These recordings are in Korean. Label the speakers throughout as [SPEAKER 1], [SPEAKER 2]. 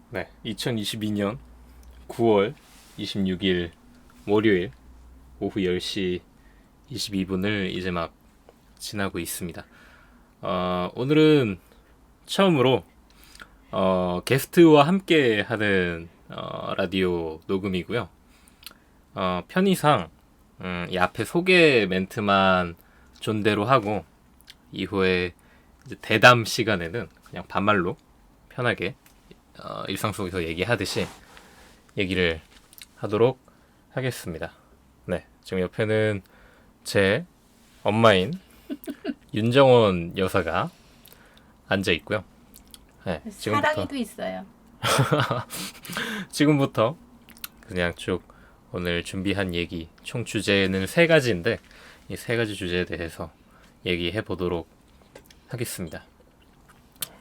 [SPEAKER 1] 네, 2022년 9월 26일 월요일 오후 10시 22분을 이제 막 지나고 있습니다. 오늘은 처음으로 게스트와 함께 하는 라디오 녹음이고요. 편의상 이 앞에 소개 멘트만 존대로 하고 이후에 이제 대담 시간에는 그냥 반말로 편하게 일상 속에서 얘기하듯이 얘기를 하도록 하겠습니다. 네, 지금 옆에는 제 엄마인 윤정원 여사가 앉아 있고요. 네,
[SPEAKER 2] 사랑이도 있어요.
[SPEAKER 1] 지금부터 그냥 쭉 오늘 준비한 얘기 총 주제는 3가지인데 이 3가지 주제에 대해서 얘기해 보도록 하겠습니다.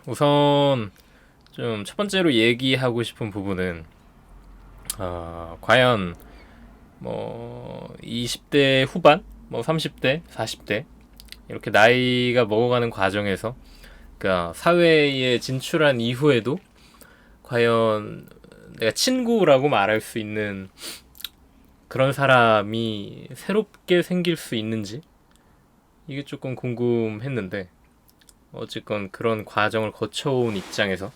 [SPEAKER 1] 우선 좀 첫 번째로 얘기하고 싶은 부분은 과연 뭐 20대 후반, 뭐 30대, 40대 이렇게 나이가 먹어가는 과정에서 그러니까 사회에 진출한 이후에도 과연 내가 친구라고 말할 수 있는 그런 사람이 새롭게 생길 수 있는지 이게 조금 궁금했는데 어쨌건 그런 과정을 거쳐온 입장에서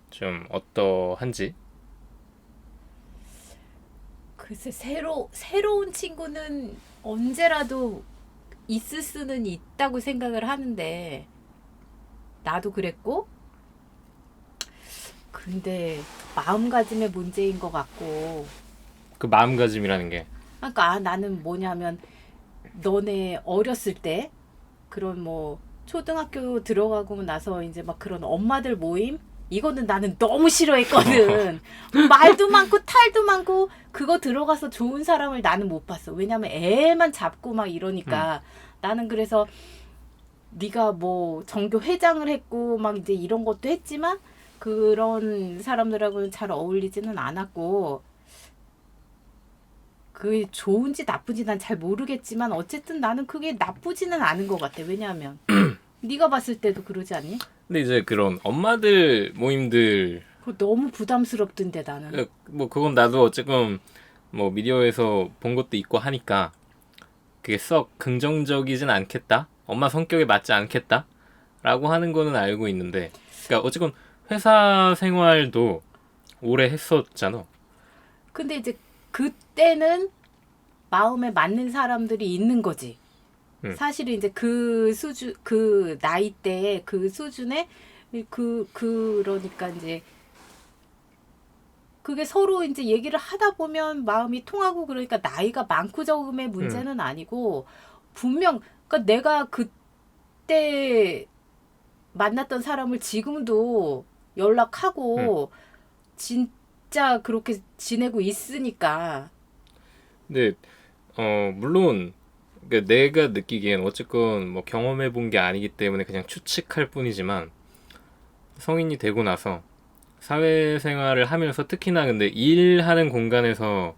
[SPEAKER 1] 좀 어떠한지.
[SPEAKER 2] 글쎄 새로운 친구는 언제라도 있을 수는 있다고 생각을 하는데 나도 그랬고 근데 마음가짐의 문제인 것 같고
[SPEAKER 1] 그 마음가짐이라는 게
[SPEAKER 2] 그러니까 나는 뭐냐면 너네 어렸을 때 그런 뭐 초등학교 들어가고 나서 이제 막 그런 엄마들 모임 이거는 나는 너무 싫어했거든. 말도 많고 탈도 많고 그거 들어가서 좋은 사람을 나는 못 봤어. 왜냐면 애만 잡고 막 이러니까 나는 그래서 네가 뭐 전교 회장을 했고 막 이제 이런 것도 했지만 그런 사람들하고는 잘 어울리지는 않았고 그게 좋은지 나쁜지 난 잘 모르겠지만 어쨌든 나는 그게 나쁘지는 않은 것 같아. 왜냐하면 네가 봤을 때도 그러지 않니?
[SPEAKER 1] 근데 이제 그런 엄마들 모임들
[SPEAKER 2] 그거 너무 부담스럽던데 나는.
[SPEAKER 1] 뭐 그건 나도 어쨌건 뭐 미디어에서 본 것도 있고 하니까 그게 썩 긍정적이진 않겠다, 엄마 성격에 맞지 않겠다 라고 하는 거는 알고 있는데, 그러니까 어쨌건 회사 생활도 오래 했었잖아.
[SPEAKER 2] 근데 이제 그때는 마음에 맞는 사람들이 있는 거지. 사실은 이제 그 나이대에 그 수준에 그러니까 이제 그게 서로 이제 얘기를 하다 보면 마음이 통하고 그러니까 나이가 많고 적음의 문제는 아니고 분명 그러니까 내가 그때 만났던 사람을 지금도 연락하고 진짜 그렇게 지내고 있으니까
[SPEAKER 1] 근데 물론 그러니까 내가 느끼기엔 어쨌건 뭐 경험해 본 게 아니기 때문에 그냥 추측할 뿐이지만 성인이 되고 나서 사회생활을 하면서 특히나 근데 일하는 공간에서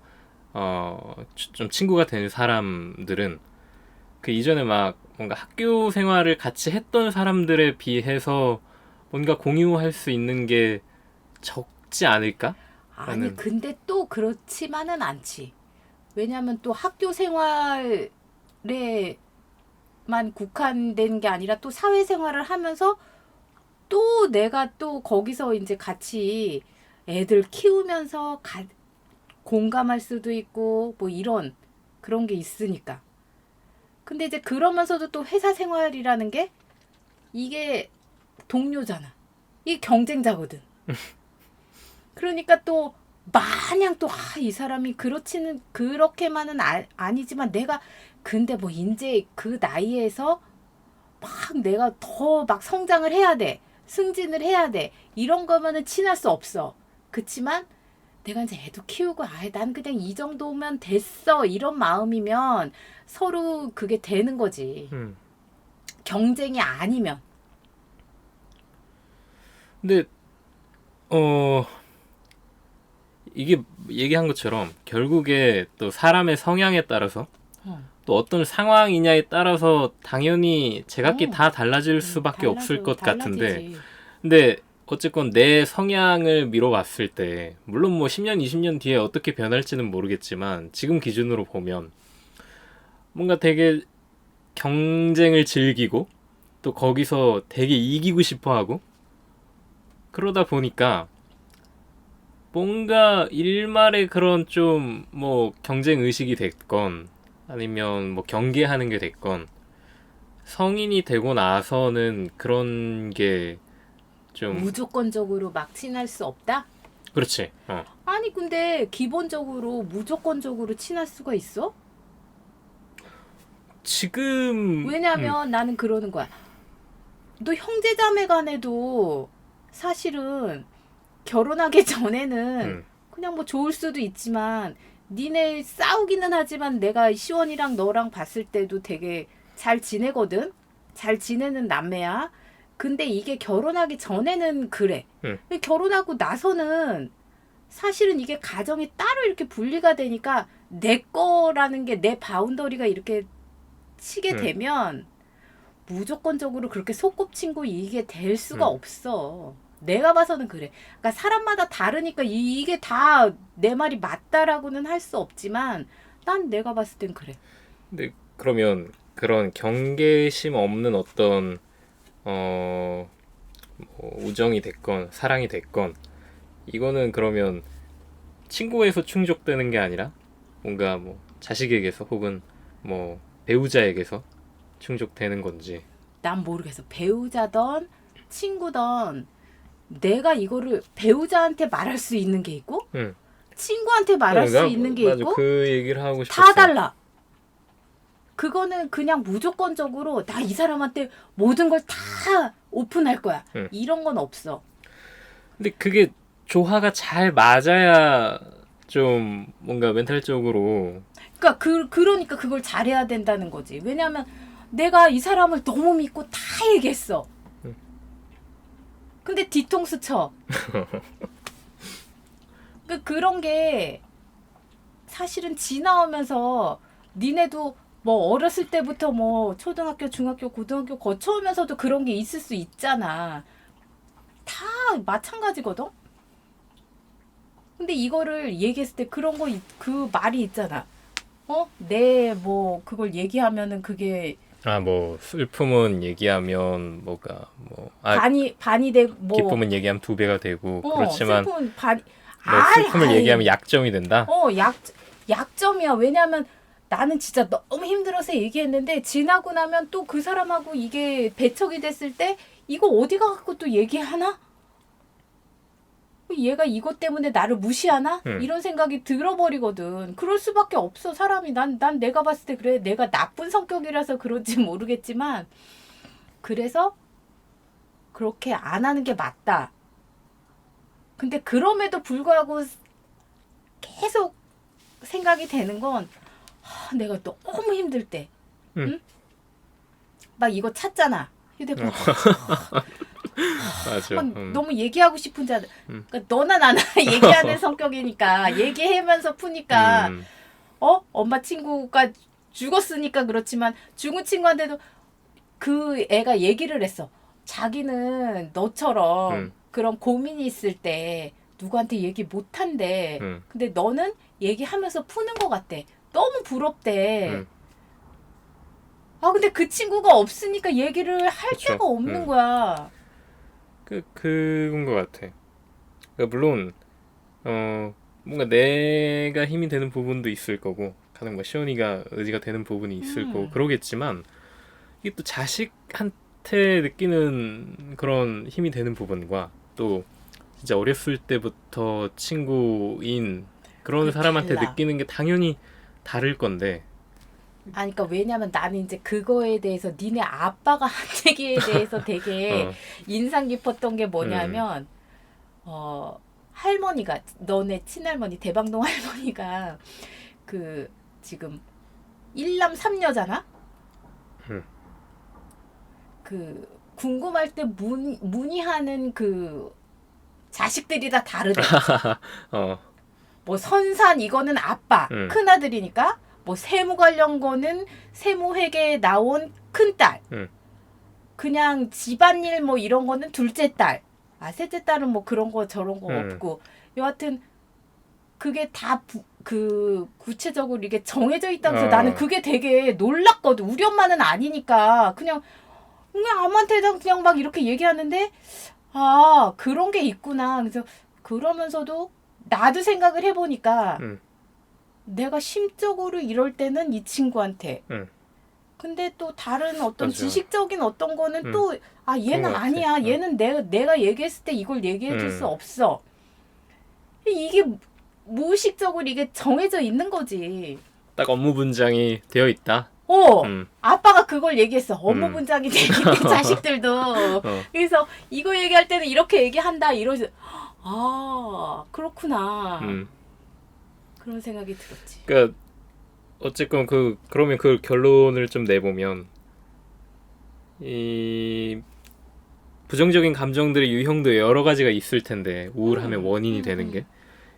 [SPEAKER 1] 좀 친구가 되는 사람들은 그 이전에 막 뭔가 학교 생활을 같이 했던 사람들에 비해서 뭔가 공유할 수 있는 게 적지 않을까?
[SPEAKER 2] 아니
[SPEAKER 1] 라는.
[SPEAKER 2] 근데 또 그렇지만은 않지. 왜냐하면 또 학교 생활에만 국한된 게 아니라 또 사회생활을 하면서 또 내가 또 거기서 이제 같이 애들 키우면서 공감할 수도 있고 뭐 이런 그런 게 있으니까. 근데 이제 그러면서도 또 회사 생활이라는 게 이게 동료잖아. 이게 경쟁자거든. 그러니까 또 마냥 또 이 사람이 그렇지는 그렇게만은 아니지만 내가 근데 뭐 이제 그 나이에서 막 내가 더 막 성장을 해야 돼. 승진을 해야 돼. 이런 거면은 친할 수 없어. 그치만 내가 이제 애도 키우고 난 그냥 이 정도면 됐어. 이런 마음이면 서로 그게 되는 거지.
[SPEAKER 1] 음.
[SPEAKER 2] 경쟁이 아니면.
[SPEAKER 1] 근데 이게 얘기한 것처럼 결국에 또 사람의 성향에 따라서 또 어떤 상황이냐에 따라서 당연히 제각기 다 달라질 수밖에 없을 것 같은데,
[SPEAKER 2] 달라지지.
[SPEAKER 1] 근데 어쨌건 내 성향을 미뤄봤을 때 물론 뭐 10년, 20년 뒤에 어떻게 변할지는 모르겠지만 지금 기준으로 보면 뭔가 되게 경쟁을 즐기고 또 거기서 되게 이기고 싶어 하고 그러다 보니까 뭔가 일말의 그런 좀 뭐 경쟁 의식이 됐건 아니면 뭐 경계하는 게 됐건 성인이 되고 나서는 그런 게 좀
[SPEAKER 2] 무조건적으로 막 친할 수 없다?
[SPEAKER 1] 그렇지.
[SPEAKER 2] 아니 근데 기본적으로 무조건적으로 친할 수가 있어?
[SPEAKER 1] 지금
[SPEAKER 2] 왜냐면 나는 그러는 거야. 너 형제자매 간에도 사실은 결혼하기 전에는
[SPEAKER 1] 음,
[SPEAKER 2] 그냥 뭐 좋을 수도 있지만 니네 싸우기는 하지만 내가 시원이랑 너랑 봤을 때도 되게 잘 지내거든? 잘 지내는 남매야. 근데 이게 결혼하기 전에는 그래. 근데 결혼하고 나서는 사실은 이게 가정이 따로 이렇게 분리가 되니까 내 거라는 게 내 바운더리가 이렇게 치게 되면 무조건적으로 그렇게 소꿉친구 이게 될 수가 없어. 내가 봐서는 그래. 그러니까 사람마다 다르니까 이게 다 내 말이 맞다라고는 할 수 없지만 난 내가 봤을 땐 그래.
[SPEAKER 1] 근데 그러면 그런 경계심 없는 어떤 뭐 우정이 됐건 사랑이 됐건 이거는 그러면 친구에서 충족되는 게 아니라 뭔가 뭐 자식에게서 혹은 뭐 배우자에게서 충족되는 건지.
[SPEAKER 2] 난 모르겠어. 배우자든 친구든 내가 이거를 배우자한테 말할 수 있는 게 있고
[SPEAKER 1] 응.
[SPEAKER 2] 친구한테 말할 수 있는 게
[SPEAKER 1] 맞아
[SPEAKER 2] 있고
[SPEAKER 1] 그 얘기를 하고
[SPEAKER 2] 다
[SPEAKER 1] 싶었어.
[SPEAKER 2] 달라. 그거는 그냥 무조건적으로 나 이 사람한테 모든 걸 다 오픈할 거야.
[SPEAKER 1] 응.
[SPEAKER 2] 이런 건 없어.
[SPEAKER 1] 근데 그게 조화가 잘 맞아야 좀 뭔가 멘탈적으로
[SPEAKER 2] 그러니까 그러니까 그걸 잘해야 된다는 거지. 왜냐하면 내가 이 사람을 너무 믿고 다 얘기했어. 근데 뒤통수 쳐. 그런 게 사실은 지나오면서 니네도 뭐 어렸을 때부터 뭐 초등학교, 중학교, 고등학교 거쳐오면서도 그런 게 있을 수 있잖아. 다 마찬가지거든. 근데 이거를 얘기했을 때 그런 거 그 말이 있잖아. 내 뭐 그걸 얘기하면은 그게
[SPEAKER 1] 뭐 슬픔은 얘기하면 뭐가
[SPEAKER 2] 반이 되고 뭐
[SPEAKER 1] 기쁨은 얘기하면 두 배가 되고 그렇지만
[SPEAKER 2] 슬픔은 반
[SPEAKER 1] 뭐 슬픔을 얘기하면 약점이 된다.
[SPEAKER 2] 약점이야. 왜냐면 나는 진짜 너무 힘들어서 얘기했는데 지나고 나면 또 그 사람하고 이게 배척이 됐을 때 이거 어디 가갖고 또 얘기하나? 얘가 이것 때문에 나를 무시하나? 이런 생각이 들어버리거든. 그럴 수밖에 없어 사람이. 난 내가 봤을 때 그래. 내가 나쁜 성격이라서 그런지 모르겠지만 그래서 그렇게 안 하는 게 맞다. 근데 그럼에도 불구하고 계속 생각이 되는 건 내가 너무 힘들 때 응? 막 이거 찾잖아. 휴대폰.
[SPEAKER 1] 맞아.
[SPEAKER 2] 너무 얘기하고 싶은 자 그러니까 너나 나나 얘기하는 성격이니까 얘기하면서 푸니까 엄마 친구가 죽었으니까 그렇지만 죽은 친구한테도 그 애가 얘기를 했어. 자기는 너처럼 그런 고민이 있을 때 누구한테 얘기 못한대. 근데 너는 얘기하면서 푸는 것 같대. 너무 부럽대. 근데 그 친구가 없으니까 얘기를 할
[SPEAKER 1] 그쵸.
[SPEAKER 2] 데가 없는 거야.
[SPEAKER 1] 그건 것 같아. 그러니까 물론 뭔가 내가 힘이 되는 부분도 있을 거고 가령 뭐 시온이가 의지가 되는 부분이 있을 거고 그러겠지만 이게 또 자식한테 느끼는 그런 힘이 되는 부분과 또 진짜 어렸을 때부터 친구인 그런 사람한테
[SPEAKER 2] 달라.
[SPEAKER 1] 느끼는 게 당연히 다를 건데
[SPEAKER 2] 그러니까 왜냐면 나는 이제 그거에 대해서 니네 아빠가 한 얘기에 대해서 되게 인상 깊었던 게 뭐냐면 할머니가 너네 친할머니 대방동 할머니가 그 지금 일남 삼녀잖아. 그 궁금할 때 문의하는 그 자식들이 다 다르대. 뭐 선산 이거는 아빠 큰아들이니까 뭐 세무 관련 거는 세무회계에 나온 큰딸 그냥 집안일 뭐 이런 거는 둘째 딸 셋째 딸은 뭐 그런 거 저런 거 없고 여하튼 그게 다 구체적으로 이게 정해져 있다면서 나는 그게 되게 놀랐거든. 우리 엄마는 아니니까 그냥 아무한테나 그냥 막 이렇게 얘기하는데 그런 게 있구나. 그래서 그러면서도 나도 생각을 해보니까 내가 심적으로 이럴 때는 이 친구한테 근데 또 다른 어떤
[SPEAKER 1] 맞아.
[SPEAKER 2] 지식적인 어떤 거는 또 얘는
[SPEAKER 1] 그런 것
[SPEAKER 2] 아니야.
[SPEAKER 1] 같아.
[SPEAKER 2] 얘는 내가 얘기했을 때 이걸 얘기해 줄 수 없어. 이게 무의식적으로 이게 정해져 있는 거지.
[SPEAKER 1] 딱 업무 분장이 되어 있다.
[SPEAKER 2] 아빠가 그걸 얘기했어. 업무 분장이 되기 때문에 자식들도. 그래서 이거 얘기할 때는 이렇게 얘기한다. 이러지. 그렇구나. 그런 생각이 들었지.
[SPEAKER 1] 그러니까 어쨌건 그러면 그 결론을 좀 내보면 이 부정적인 감정들의 유형도 여러 가지가 있을 텐데 우울함의 원인이 되는 게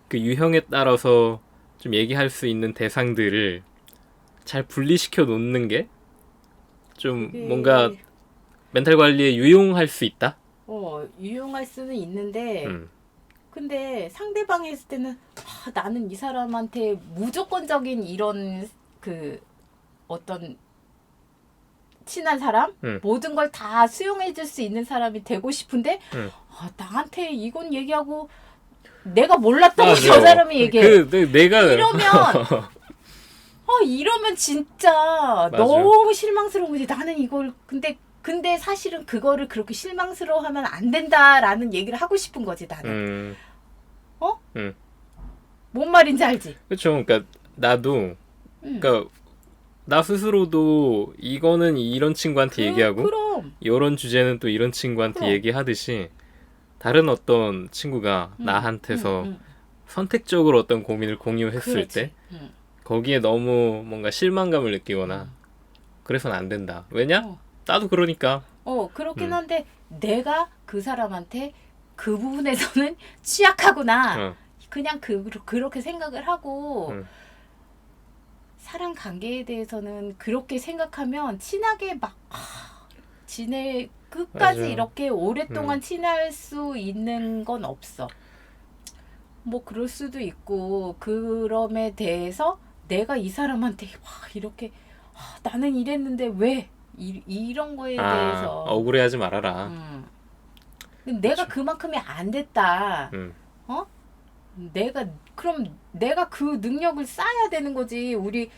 [SPEAKER 1] 그 유형에 따라서 좀 얘기할 수 있는 대상들을 잘 분리시켜 놓는 게 좀 뭔가 멘탈 관리에 유용할 수 있다?
[SPEAKER 2] 유용할 수는 있는데 근데 상대방이 했을 때는 나는 이 사람한테 무조건적인 이런 어떤 친한 사람 모든 걸 다 수용해 줄 수 있는 사람이 되고 싶은데 나한테 이건 얘기하고 내가 몰랐던 거 저 사람이 얘기해.
[SPEAKER 1] 내가
[SPEAKER 2] 이러면 진짜 너무 실망스러운 거지. 나는 이걸 근데 사실은 그거를 그렇게 실망스러워하면 안 된다라는 얘기를 하고 싶은 거지 나는. 뭔 말인지 알지?
[SPEAKER 1] 그렇죠. 그러니까 나도 그러니까 나 스스로도 이거는 이런 친구한테 얘기하고
[SPEAKER 2] 그럼.
[SPEAKER 1] 이런 주제는 또 이런 친구한테 얘기하듯이 다른 어떤 친구가 나한테서 선택적으로 어떤 고민을 공유했을 때 거기에 너무 뭔가 실망감을 느끼거나 그래서는 안 된다. 왜냐? 나도 그러니까.
[SPEAKER 2] 그렇긴 한데 내가 그 사람한테 그 부분에서는 취약하구나. 그냥 그렇게 생각을 하고 사람 관계에 대해서는 그렇게 생각하면 친하게 막 끝까지
[SPEAKER 1] 맞아.
[SPEAKER 2] 이렇게 오랫동안 친할 수 있는 건 없어. 뭐 그럴 수도 있고 그럼에 대해서 내가 이 사람한테 이렇게 나는 이랬는데 왜 이런 거에 대해서
[SPEAKER 1] 억울해하지 말아라.
[SPEAKER 2] 내가 그만큼이 안 됐다. 그럼 내가 그 능력을 쌓아야 되는 거지. 우리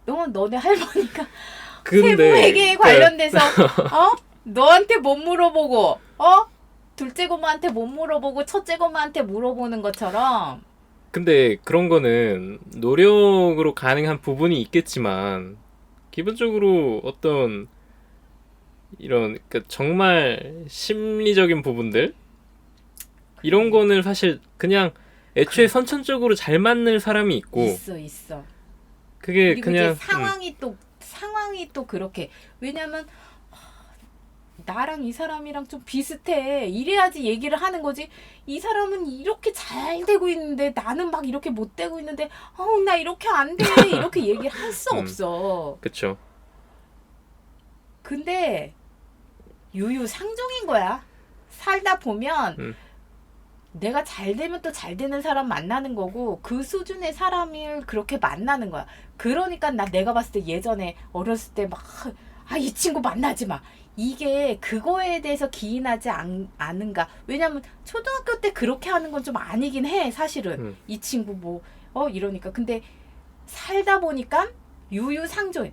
[SPEAKER 2] 너네 할머니가 세부회계에 관련돼서 너한테 못 물어보고 둘째 고모한테 못 물어보고 첫째 고모한테 물어보는 것처럼.
[SPEAKER 1] 근데 그런 거는 노력으로 가능한 부분이 있겠지만 기본적으로 어떤 이런 그러니까 정말 심리적인 부분들 이런 거는 사실 그냥 애초에 선천적으로 잘 맞는 사람이 있고
[SPEAKER 2] 있어.
[SPEAKER 1] 그게
[SPEAKER 2] 그리고
[SPEAKER 1] 그냥
[SPEAKER 2] 이제 상황이 또 그렇게 왜냐면 나랑 이 사람이랑 좀 비슷해. 이래야지 얘기를 하는 거지. 이 사람은 이렇게 잘 되고 있는데 나는 막 이렇게 못 되고 있는데 나 이렇게 안 돼. 이렇게 얘기를 할 수 없어.
[SPEAKER 1] 그쵸.
[SPEAKER 2] 근데 유유상종인 거야. 살다 보면 내가 잘 되면 또 잘 되는 사람 만나는 거고 그 수준의 사람을 그렇게 만나는 거야. 그러니까 내가 봤을 때 예전에 어렸을 때 막 이 친구 만나지 마. 이게 그거에 대해서 기인하지 않은가. 왜냐면 초등학교 때 그렇게 하는 건 좀 아니긴 해. 사실은. 이 친구 이러니까. 근데 살다 보니까 유유상종.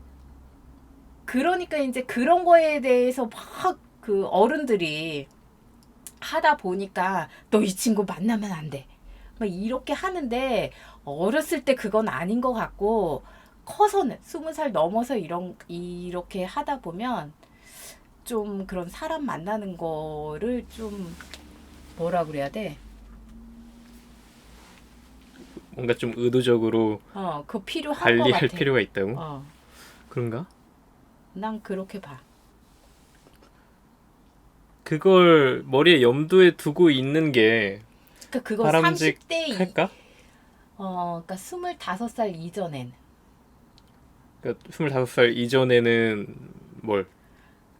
[SPEAKER 2] 그러니까 이제 그런 거에 대해서 막 그 어른들이 하다 보니까 너 이 친구 만나면 안 돼. 막 이렇게 하는데 어렸을 때 그건 아닌 것 같고 커서는 20살 넘어서 이렇게 하다 보면 좀 그런 사람 만나는 거를 좀 뭐라 그래야 돼?
[SPEAKER 1] 뭔가 좀 의도적으로
[SPEAKER 2] 그거 필요한 것
[SPEAKER 1] 관리할
[SPEAKER 2] 같아.
[SPEAKER 1] 필요가 있다고? 그런가?
[SPEAKER 2] 난 그렇게 봐.
[SPEAKER 1] 그걸 머리에 염두에 두고 있는 게
[SPEAKER 2] 그러니까 그거
[SPEAKER 1] 바람직할까?
[SPEAKER 2] 30대 그러니까 25살 이전엔
[SPEAKER 1] 그러니까 25살 이전에는 뭘?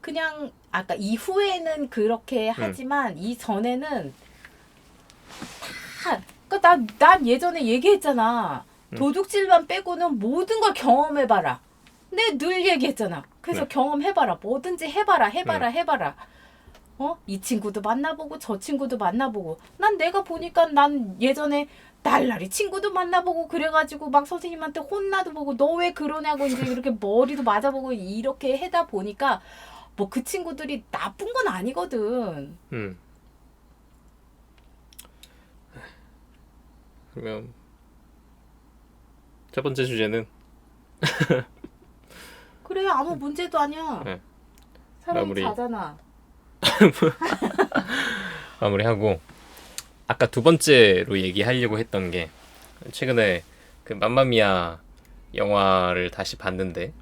[SPEAKER 2] 그냥 아까 이후에는 그렇게 하지만 이전에는 다 그러니까 난 예전에 얘기했잖아. 도둑질만 빼고는 모든 걸 경험해봐라. 내 늘 얘기했잖아. 그래서
[SPEAKER 1] 네.
[SPEAKER 2] 경험해봐라. 뭐든지 해봐라.
[SPEAKER 1] 네.
[SPEAKER 2] 해봐라. 이 친구도 만나보고 저 친구도 만나보고. 난 내가 보니까 난 예전에 날라리 친구도 만나보고 그래가지고 막 선생님한테 혼나도 보고 너 왜 그러냐고 이제 이렇게 머리도 맞아보고 이렇게 해다 보니까 뭐 그 친구들이 나쁜 건 아니거든.
[SPEAKER 1] 그러면 첫 번째 주제는
[SPEAKER 2] 그래 아무 문제도 아니야.
[SPEAKER 1] 네.
[SPEAKER 2] 사람이
[SPEAKER 1] 마무리.
[SPEAKER 2] 자잖아.
[SPEAKER 1] 마무리하고 아까 두 번째로 얘기하려고 했던 게 최근에 그 맘마미아 영화를 다시 봤는데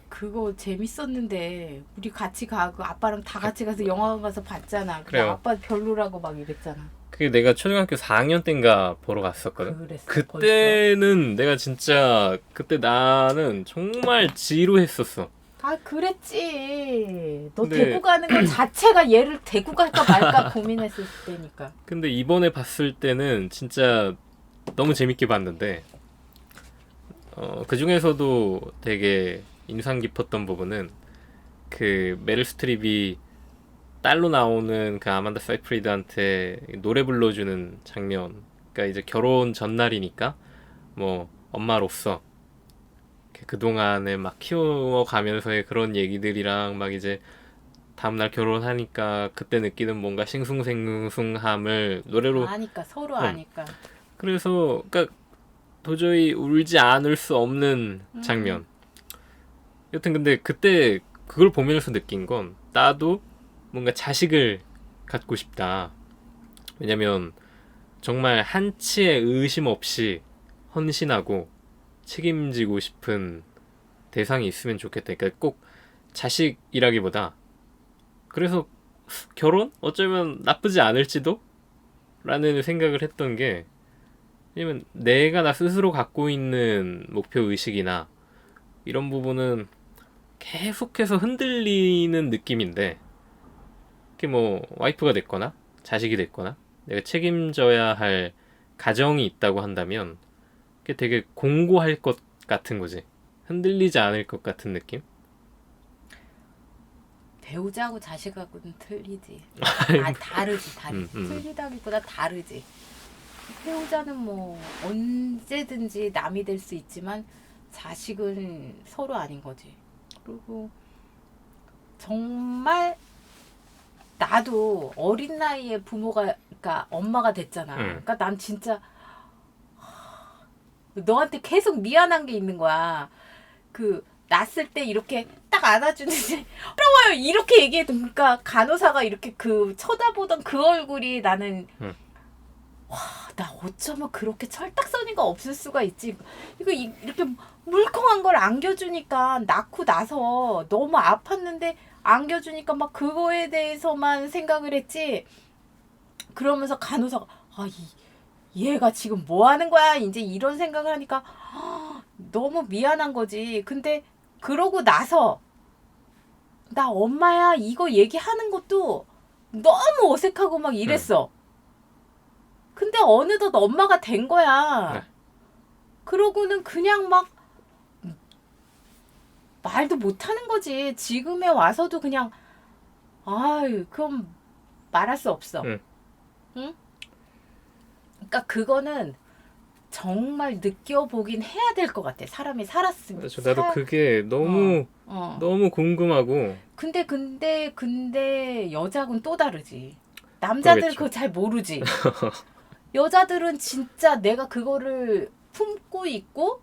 [SPEAKER 2] 그거 재밌었는데 우리 같이 가고 아빠랑 다 같이 가서 영화관 가서 봤잖아. 근데
[SPEAKER 1] 그래요.
[SPEAKER 2] 아빠 별로라고 막 이랬잖아.
[SPEAKER 1] 그게 내가 초등학교 4학년 때인가 보러 갔었거든.
[SPEAKER 2] 그랬어.
[SPEAKER 1] 그때는 내가 진짜 그때 나는 정말 지루했었어.
[SPEAKER 2] 아 그랬지. 너
[SPEAKER 1] 근데-
[SPEAKER 2] 데리고 가는 것 자체가 얘를 데리고 갈까 말까 고민했을 때니까.
[SPEAKER 1] 근데 이번에 봤을 때는 진짜 너무 재밌게 봤는데 그 중에서도 되게 인상 깊었던 부분은 그 메릴 스트립이 딸로 나오는 그 아만다 사이프리드한테 노래 불러주는 장면. 그러니까 이제 결혼 전날이니까 뭐 엄마로서 그동안에 막 키워가면서의 그런 얘기들이랑 막 이제 다음날 결혼하니까 그때 느끼는 뭔가 싱숭생숭함을 노래로
[SPEAKER 2] 아니까 서로
[SPEAKER 1] 응.
[SPEAKER 2] 아니까.
[SPEAKER 1] 그래서 그러니까 도저히 울지 않을 수 없는 장면. 여튼 근데 그때 그걸 보면서 느낀 건 나도 뭔가 자식을 갖고 싶다. 왜냐면 정말 한치의 의심 없이 헌신하고 책임지고 싶은 대상이 있으면 좋겠다. 그러니까 꼭 자식이라기보다 그래서 결혼? 어쩌면 나쁘지 않을지도? 라는 생각을 했던 게 왜냐면 내가 나 스스로 갖고 있는 목표 의식이나 이런 부분은 계속해서 흔들리는 느낌인데 그게 뭐 와이프가 됐거나 자식이 됐거나 내가 책임져야 할 가정이 있다고 한다면 그게 되게 공고할 것 같은 거지. 흔들리지 않을 것 같은 느낌?
[SPEAKER 2] 배우자하고 자식하고는 틀리지. 다르지. 틀리다기보다 다르지. 배우자는 뭐 언제든지 남이 될 수 있지만 자식은 서로 아닌 거지. 그리고 정말 나도 어린 나이에 부모가 그러니까 엄마가 됐잖아. 그러니까 난 진짜 너한테 계속 미안한 게 있는 거야. 그 낳았을 때 이렇게 딱 안아주는데 부러워요 이렇게 얘기해도 그러니까 간호사가 이렇게 그 쳐다보던 그 얼굴이 나는 와 나 어쩌면 그렇게 철딱서니가 없을 수가 있지. 이거 이렇게 물컹한 걸 안겨주니까 낳고 나서 너무 아팠는데 안겨주니까 막 그거에 대해서만 생각을 했지. 그러면서 간호사가 얘가 지금 뭐 하는 거야 이제 이런 생각을 하니까 너무 미안한 거지. 근데 그러고 나서 나 엄마야 이거 얘기하는 것도 너무 어색하고 막 이랬어. 근데 어느덧 엄마가 된 거야.
[SPEAKER 1] 네.
[SPEAKER 2] 그러고는 그냥 막 말도 못하는 거지. 지금에 와서도 그냥 아유 그럼 말할 수 없어. 응? 그러니까 그거는 정말 느껴보긴 해야 될 것 같아. 사람이 살았으면.
[SPEAKER 1] 나도 그게 너무 너무 궁금하고
[SPEAKER 2] 근데 여자하고는 또 다르지. 남자들은
[SPEAKER 1] 그러겠죠.
[SPEAKER 2] 그거 잘 모르지. 여자들은 진짜 내가 그거를 품고 있고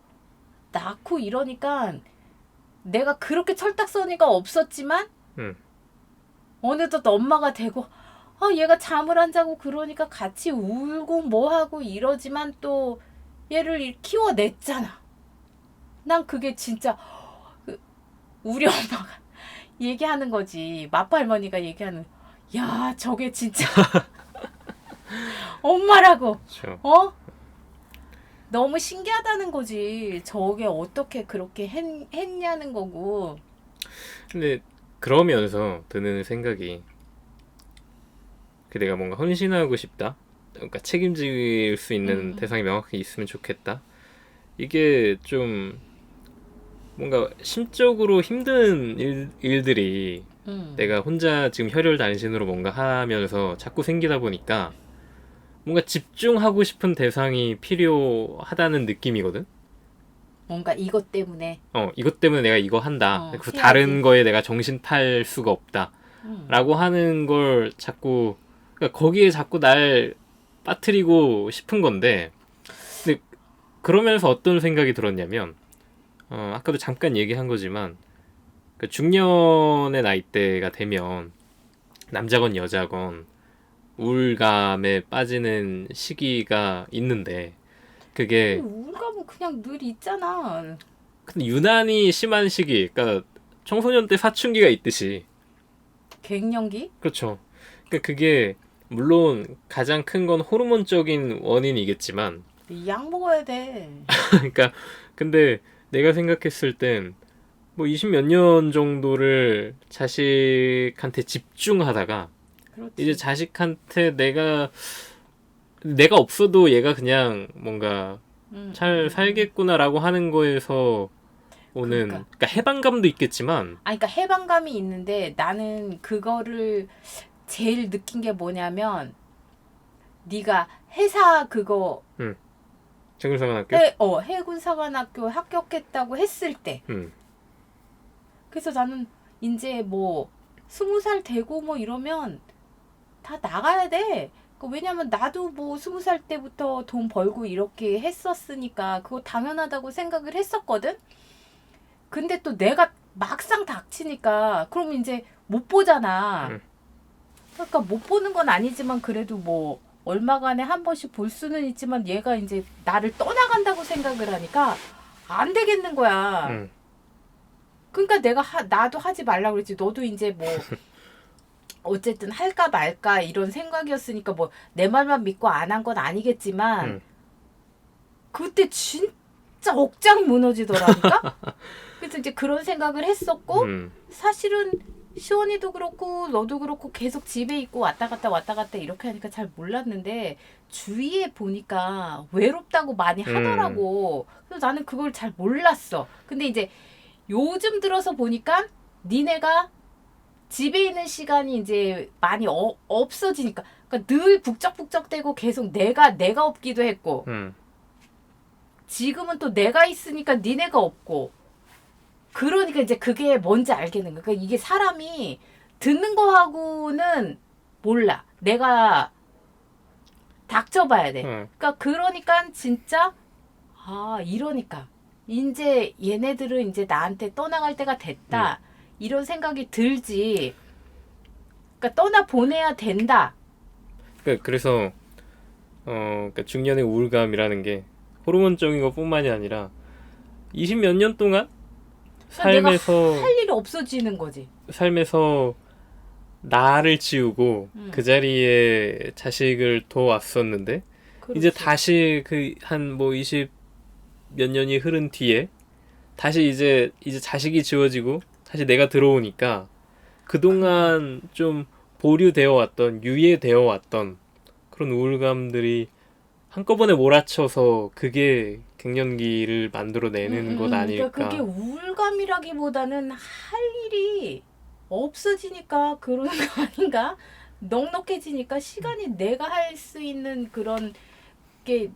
[SPEAKER 2] 낳고 이러니까 내가 그렇게 철딱서니가 없었지만 어느덧 엄마가 되고 얘가 잠을 안 자고 그러니까 같이 울고 뭐하고 이러지만 또 얘를 키워냈잖아. 난 그게 진짜 우리 엄마가 얘기하는 거지. 마파 할머니가 얘기하는 야 저게 진짜 엄마라고
[SPEAKER 1] 그렇죠.
[SPEAKER 2] 너무 신기하다는 거지. 저게 어떻게 그렇게 했냐는 거고.
[SPEAKER 1] 근데 그러면서 드는 생각이 내가 뭔가 헌신하고 싶다. 그러니까 책임질 수 있는
[SPEAKER 2] 음,
[SPEAKER 1] 대상이 명확히 있으면 좋겠다. 이게 좀 뭔가 심적으로 힘든 일들이
[SPEAKER 2] 음.
[SPEAKER 1] 내가 혼자 지금 혈혈단신으로 뭔가 하면서 자꾸 생기다 보니까 뭔가 집중하고 싶은 대상이 필요하다는 느낌이거든.
[SPEAKER 2] 뭔가 이것 때문에
[SPEAKER 1] 이것 때문에 내가 이거 한다. 그래서
[SPEAKER 2] 해야지.
[SPEAKER 1] 다른 거에 내가 정신 팔 수가 없다.
[SPEAKER 2] 음.
[SPEAKER 1] 라고 하는 걸 자꾸, 그러니까 거기에 자꾸 날 빠뜨리고 싶은 건데, 근데 그러면서 어떤 생각이 들었냐면, 아까도 잠깐 얘기한 거지만, 그 중년의 나이대가 되면, 남자건 여자건, 우울감에 빠지는 시기가 있는데,
[SPEAKER 2] 근데
[SPEAKER 1] 그게,
[SPEAKER 2] 우울감은 그냥 늘 있잖아.
[SPEAKER 1] 근데 유난히 심한 시기, 그러니까 청소년 때 사춘기가 있듯이,
[SPEAKER 2] 갱년기?
[SPEAKER 1] 그렇죠. 그러니까 그게 물론 가장 큰 건 호르몬적인 원인이겠지만,
[SPEAKER 2] 약 먹어야 돼.
[SPEAKER 1] 그러니까 근데 내가 생각했을 땐 뭐 20 몇 년 정도를 자식한테 집중하다가 이제
[SPEAKER 2] 그렇지.
[SPEAKER 1] 자식한테 내가 없어도 얘가 그냥 뭔가
[SPEAKER 2] 음, 음,
[SPEAKER 1] 잘
[SPEAKER 2] 음, 음.
[SPEAKER 1] 살겠구나라고 하는 거에서 오는,
[SPEAKER 2] 그러니까.
[SPEAKER 1] 그러니까 해방감도 있겠지만,
[SPEAKER 2] 그러니까 해방감이 있는데 나는 그거를 제일 느낀 게 뭐냐면 네가 회사 그거
[SPEAKER 1] 정글사관학교.
[SPEAKER 2] 해군사관학교 합격했다고 했을 때
[SPEAKER 1] 음,
[SPEAKER 2] 그래서 나는 이제 뭐 20살 되고 뭐 이러면 다 나가야 돼. 왜냐면 나도 뭐 20살 때부터 돈 벌고 이렇게 했었으니까 그거 당연하다고 생각을 했었거든. 근데 또 내가 막상 닥치니까 그럼 이제 못 보잖아.
[SPEAKER 1] 음,
[SPEAKER 2] 그러니까 못 보는 건 아니지만 그래도 뭐 얼마간에 한 번씩 볼 수는 있지만 얘가 이제 나를 떠나간다고 생각을 하니까 안 되겠는 거야.
[SPEAKER 1] 음,
[SPEAKER 2] 그러니까 나도 하지 말라고 그랬지. 너도 이제 뭐 어쨌든 할까 말까 이런 생각이었으니까 뭐 내 말만 믿고 안 한 건 아니겠지만
[SPEAKER 1] 음,
[SPEAKER 2] 그때 진짜 억장 무너지더라니까. 그래서 이제 그런 생각을 했었고
[SPEAKER 1] 음,
[SPEAKER 2] 사실은 시원이도 그렇고 너도 그렇고 계속 집에 있고 왔다 갔다 이렇게 하니까 잘 몰랐는데 주위에 보니까 외롭다고 많이
[SPEAKER 1] 음,
[SPEAKER 2] 하더라고. 그래서 나는 그걸 잘 몰랐어. 근데 이제 요즘 들어서 보니까 니네가 집에 있는 시간이 이제 많이 없어지니까 그러니까 늘 북적북적대고 계속 내가 없기도 했고
[SPEAKER 1] 음.
[SPEAKER 2] 지금은 또 내가 있으니까 니네가 없고 그러니까 이제 그게 뭔지 알겠는 거야. 그러니까 이게 사람이 듣는 거하고는 몰라. 내가 닥쳐봐야 돼.
[SPEAKER 1] 어.
[SPEAKER 2] 그러니까 진짜 이러니까 이제 얘네들은 이제 나한테 떠나갈 때가
[SPEAKER 1] 음.
[SPEAKER 2] 됐다. 이런 생각이 들지. 그러니까 떠나 보내야 된다.
[SPEAKER 1] 그래서 그러니까 중년의 우울감이라는 게 호르몬적인 것뿐만이 아니라 20 몇 년 동안
[SPEAKER 2] 그러니까 내가
[SPEAKER 1] 삶에서
[SPEAKER 2] 할 일이 없어지는 거지.
[SPEAKER 1] 삶에서 나를 지우고 그
[SPEAKER 2] 음,
[SPEAKER 1] 자리에 자식을 둬왔었는데 이제
[SPEAKER 2] 그렇지.
[SPEAKER 1] 다시 그 한 뭐 20 몇 년이 흐른 뒤에 다시 이제 자식이 지워지고 다시 내가 들어오니까
[SPEAKER 2] 그래.
[SPEAKER 1] 그동안 좀 보류되어 왔던 유예되어 왔던 그런 우울감들이 한꺼번에 몰아쳐서 그게 갱년기를 만들어내는 것
[SPEAKER 2] 그러니까 그게
[SPEAKER 1] 아닐까.
[SPEAKER 2] 우울감이라기보다는 할 일이 없어지니까 그러는 거 아닌가? 넉넉해지니까 시간이 내가 할 수 있는 그런 게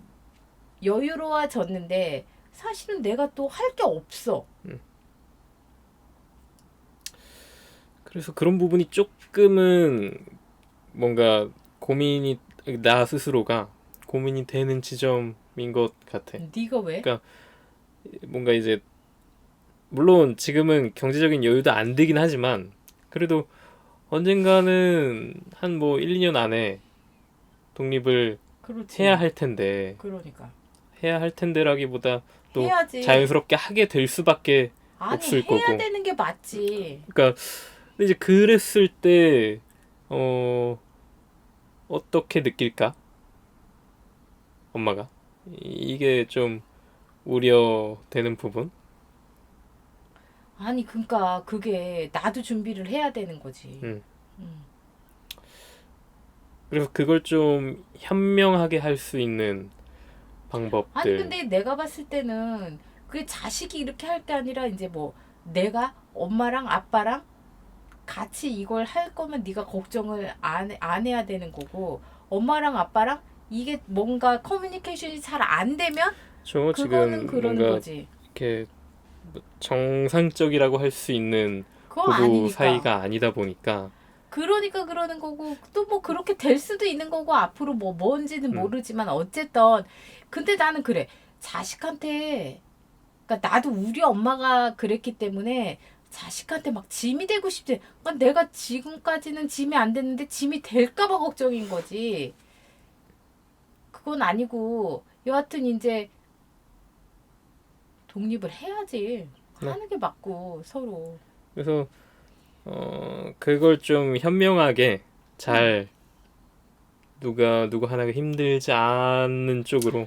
[SPEAKER 2] 여유로워졌는데 사실은 내가 또 할 게 없어.
[SPEAKER 1] 그래서 그런 부분이 조금은 뭔가 고민이, 나 스스로가 고민이 되는 지점인 것 같아.
[SPEAKER 2] 네가 왜?
[SPEAKER 1] 그러니까 뭔가 이제 물론 지금은 경제적인 여유도 안 되긴 하지만 그래도 언젠가는 한 뭐 1, 2년 안에 독립을 해야
[SPEAKER 2] 그렇지.
[SPEAKER 1] 할 텐데,
[SPEAKER 2] 그러니까
[SPEAKER 1] 해야 할 텐데라기보다 또
[SPEAKER 2] 해야지.
[SPEAKER 1] 자연스럽게 하게 될 수밖에
[SPEAKER 2] 아니
[SPEAKER 1] 없을
[SPEAKER 2] 해야
[SPEAKER 1] 거고.
[SPEAKER 2] 되는 게 맞지.
[SPEAKER 1] 그러니까 근데 이제 그랬을 때 어, 어떻게 느낄까? 엄마가 이게 좀 우려되는 부분.
[SPEAKER 2] 아니 그러니까 그게 나도 준비를 해야 되는 거지.
[SPEAKER 1] 음.
[SPEAKER 2] 음.
[SPEAKER 1] 그래서 그걸 좀 현명하게 할 수 있는
[SPEAKER 2] 아니
[SPEAKER 1] 방법들.
[SPEAKER 2] 근데 내가 봤을 때는 그게 자식이 이렇게 할 게 아니라 이제 뭐 내가 엄마랑 아빠랑 같이 이걸 할 거면 네가 걱정을 안 해야 되는 거고 엄마랑 아빠랑 이게 뭔가 커뮤니케이션이 잘 안 되면
[SPEAKER 1] 저
[SPEAKER 2] 그거는
[SPEAKER 1] 지금
[SPEAKER 2] 그러는
[SPEAKER 1] 뭔가
[SPEAKER 2] 거지.
[SPEAKER 1] 이렇게 뭐 정상적이라고 할 수 있는
[SPEAKER 2] 그거
[SPEAKER 1] 부부
[SPEAKER 2] 아니니까.
[SPEAKER 1] 사이가 아니다 보니까
[SPEAKER 2] 그러니까 그러는 거고 또 뭐 그렇게 될 수도 있는 거고 앞으로 뭐 뭔지는
[SPEAKER 1] 음,
[SPEAKER 2] 모르지만 어쨌든 근데 나는 그래. 자식한테 그러니까 나도 우리 엄마가 그랬기 때문에 자식한테 막 짐이 되고 싶지. 그러니까 내가 지금까지는 짐이 안 됐는데 짐이 될까 봐 걱정인 거지. 그건 아니고 여하튼 이제 독립을 해야지.
[SPEAKER 1] 네.
[SPEAKER 2] 하는 게 맞고 서로.
[SPEAKER 1] 그래서 그걸 좀 현명하게
[SPEAKER 2] 응.
[SPEAKER 1] 잘 누구 하나가 힘들지 않는 쪽으로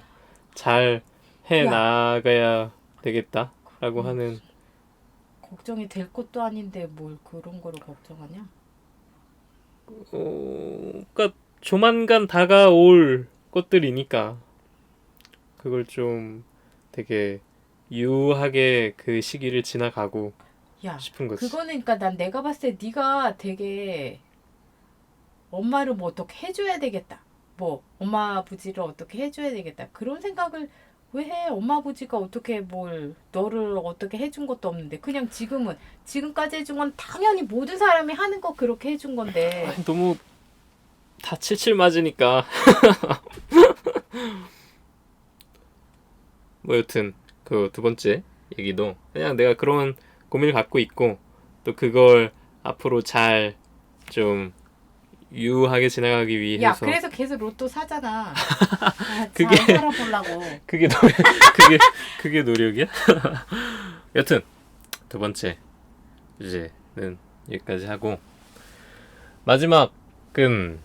[SPEAKER 1] 잘 해
[SPEAKER 2] 야,
[SPEAKER 1] 나가야 되겠다라고
[SPEAKER 2] 그건
[SPEAKER 1] 하는
[SPEAKER 2] 걱정이 될 것도 아닌데 뭘 그런 거를 걱정하냐?
[SPEAKER 1] 그러니까 조만간 다가올 것들이니까 그걸 좀 되게 유하게 그 시기를 지나가고
[SPEAKER 2] 야,
[SPEAKER 1] 싶은 거지.
[SPEAKER 2] 그거는 그러니까 난 내가 봤을 때 네가 되게 엄마를 뭐 어떻게 해줘야 되겠다. 뭐 엄마 아버지를 어떻게 해줘야 되겠다. 그런 생각을 왜 해? 엄마 아버지가 어떻게 뭘 너를 어떻게 해준 것도 없는데 그냥 지금까지 해준 건 당연히 모든 사람이 하는 거 그렇게 해준 건데
[SPEAKER 1] 아니, 너무 다 칠칠 맞으니까 뭐 여튼 그 두 번째 얘기도 그냥 내가 그런 고민을 갖고 있고 또 그걸 앞으로 잘 좀 유하게 지나가기
[SPEAKER 2] 야
[SPEAKER 1] 위해서
[SPEAKER 2] 그래서 계속 로또 사잖아. 아, 잘
[SPEAKER 1] 그게
[SPEAKER 2] 살아보려고.
[SPEAKER 1] 그게 노력 그게 그게 노력이야? 여튼 두 번째 주제는 여기까지 하고 마지막은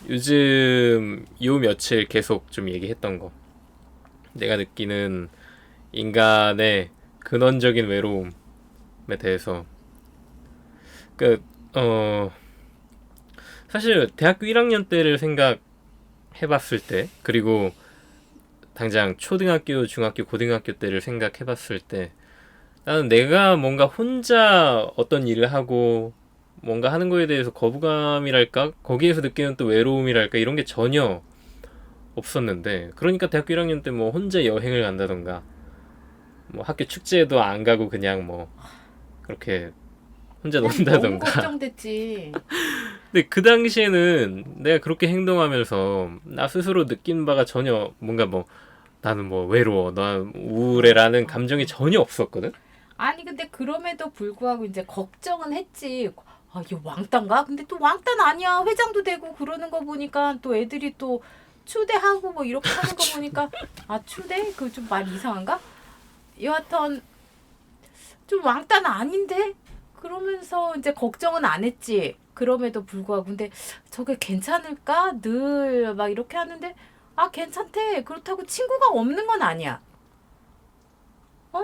[SPEAKER 1] 요즘 요 며칠 계속 좀 얘기했던 거 내가 느끼는 인간의 근원적인 외로움에 대해서 그 사실 대학교 1학년 때를 생각해봤을 때 그리고 당장 초등학교, 중학교, 고등학교 때를 생각해봤을 때 나는 내가 뭔가 혼자 어떤 일을 하고 뭔가 하는 거에 대해서 거부감이랄까 거기에서 느끼는 또 외로움이랄까 이런 게 전혀 없었는데 그러니까 대학교 1학년 때 뭐 혼자 여행을 간다던가 뭐 학교 축제에도 안 가고 그냥 뭐 그렇게 혼자
[SPEAKER 2] 난 너무
[SPEAKER 1] 논다던가
[SPEAKER 2] 걱정됐지.
[SPEAKER 1] 근데 그 당시에는 내가 그렇게 행동하면서 나 스스로 느낀 바가 전혀 뭔가 뭐 나는 뭐 외로워, 나
[SPEAKER 2] 어,
[SPEAKER 1] 우울해라는
[SPEAKER 2] 어,
[SPEAKER 1] 감정이
[SPEAKER 2] 어.
[SPEAKER 1] 전혀 없었거든.
[SPEAKER 2] 아니 근데 그럼에도 불구하고 이제 걱정은 했지. 아, 이게 왕따인가? 근데 또 왕따는 아니야. 회장도 되고 그러는 거 보니까 또 애들이 또 추대하고 뭐 이렇게 하는 거 보니까 아, 추대? 그 좀 말 이상한가? 여하튼 좀 왕따는 아닌데? 그러면서 이제 걱정은 안 했지. 그럼에도 불구하고 근데 저게 괜찮을까? 늘 막 이렇게 하는데 아, 괜찮대. 그렇다고 친구가 없는 건 아니야.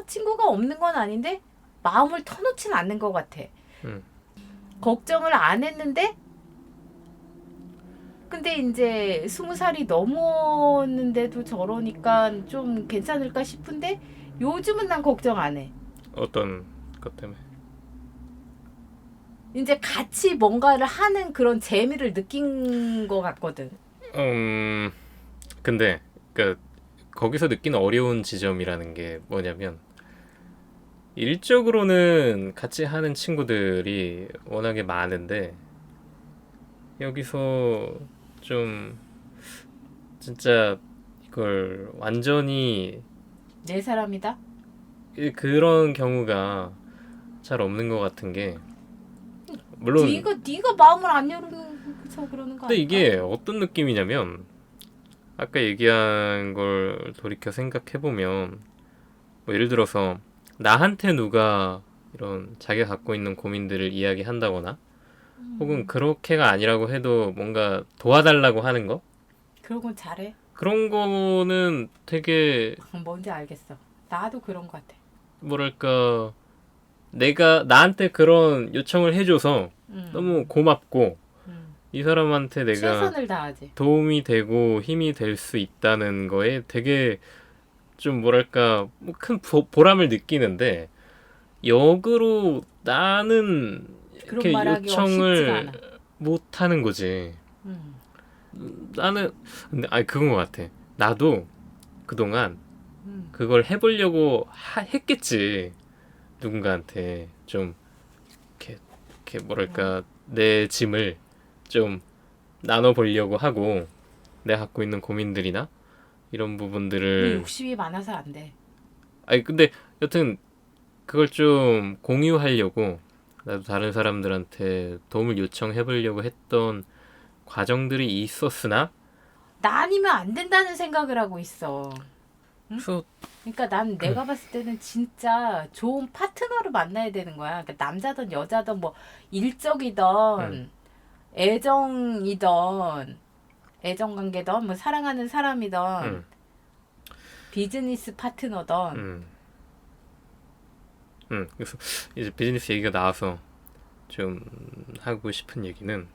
[SPEAKER 2] 친구가 없는 건 아닌데 마음을 터놓진 않는 것 같아.
[SPEAKER 1] 음.
[SPEAKER 2] 걱정을 안 했는데 근데 이제 20살이 넘었는데도 저러니까 좀 괜찮을까 싶은데 요즘은 난 걱정 안 해.
[SPEAKER 1] 어떤 것 때문에.
[SPEAKER 2] 이제 같이 뭔가를 하는 그런 재미를 느낀 것 같거든.
[SPEAKER 1] 음, 근데 그 거기서 느끼는 어려운 지점이라는 게 뭐냐면 일적으로는 같이 하는 친구들이 워낙에 많은데 여기서 좀 진짜 이걸 완전히
[SPEAKER 2] 내 사람이다.
[SPEAKER 1] 그런 경우가 잘 없는 것 같은 게 물론
[SPEAKER 2] 네가 마음을 안 열어서 그러는 거
[SPEAKER 1] 근데
[SPEAKER 2] 아닐까?
[SPEAKER 1] 이게 어떤 느낌이냐면 아까 얘기한 걸 돌이켜 생각해보면 뭐 예를 들어서 나한테 누가 이런 자기가 갖고 있는 고민들을 이야기한다거나 혹은 그렇게가 아니라고 해도 뭔가 도와달라고 하는 거
[SPEAKER 2] 그런 건 잘해.
[SPEAKER 1] 그런 거는 되게
[SPEAKER 2] 뭔지 알겠어. 나도 그런 것 같아.
[SPEAKER 1] 뭐랄까 내가 나한테 그런 요청을 해줘서 너무 고맙고
[SPEAKER 2] 음.
[SPEAKER 1] 이 사람한테 내가
[SPEAKER 2] 최선을 다하지.
[SPEAKER 1] 도움이 되고 힘이 될 수 있다는 거에 되게 좀 뭐랄까 뭐 큰 보람을 느끼는데 역으로 나는
[SPEAKER 2] 그런
[SPEAKER 1] 이렇게
[SPEAKER 2] 말하기가 쉽지가
[SPEAKER 1] 요청을
[SPEAKER 2] 않아.
[SPEAKER 1] 못 하는 거지.
[SPEAKER 2] 음.
[SPEAKER 1] 나는 근데 아니 그건 것 같아. 나도 그동안
[SPEAKER 2] 음.
[SPEAKER 1] 그걸 해보려고 했겠지. 누군가한테 좀 이렇게 뭐랄까 내 짐을 좀 나눠보려고 하고 내가 갖고 있는 고민들이나 이런
[SPEAKER 2] 너
[SPEAKER 1] 부분들을
[SPEAKER 2] 욕심이 많아서 안 돼.
[SPEAKER 1] 아니 근데 여튼 그걸 좀 공유하려고 나도 다른 사람들한테 도움을 요청해보려고 했던 과정들이 있었으나
[SPEAKER 2] 나 아니면 안 된다는 생각을 하고 있어.
[SPEAKER 1] 그래서
[SPEAKER 2] 그러니까 난 내가 봤을 때는 진짜 좋은 파트너를 만나야 되는 거야. 그러니까 남자든 여자든 뭐 일적이든 애정이든 애정 관계든 뭐 사랑하는 사람이든
[SPEAKER 1] 음,
[SPEAKER 2] 비즈니스 파트너든
[SPEAKER 1] 음, 그래서 이제 비즈니스 얘기가 나와서 좀 하고 싶은 얘기는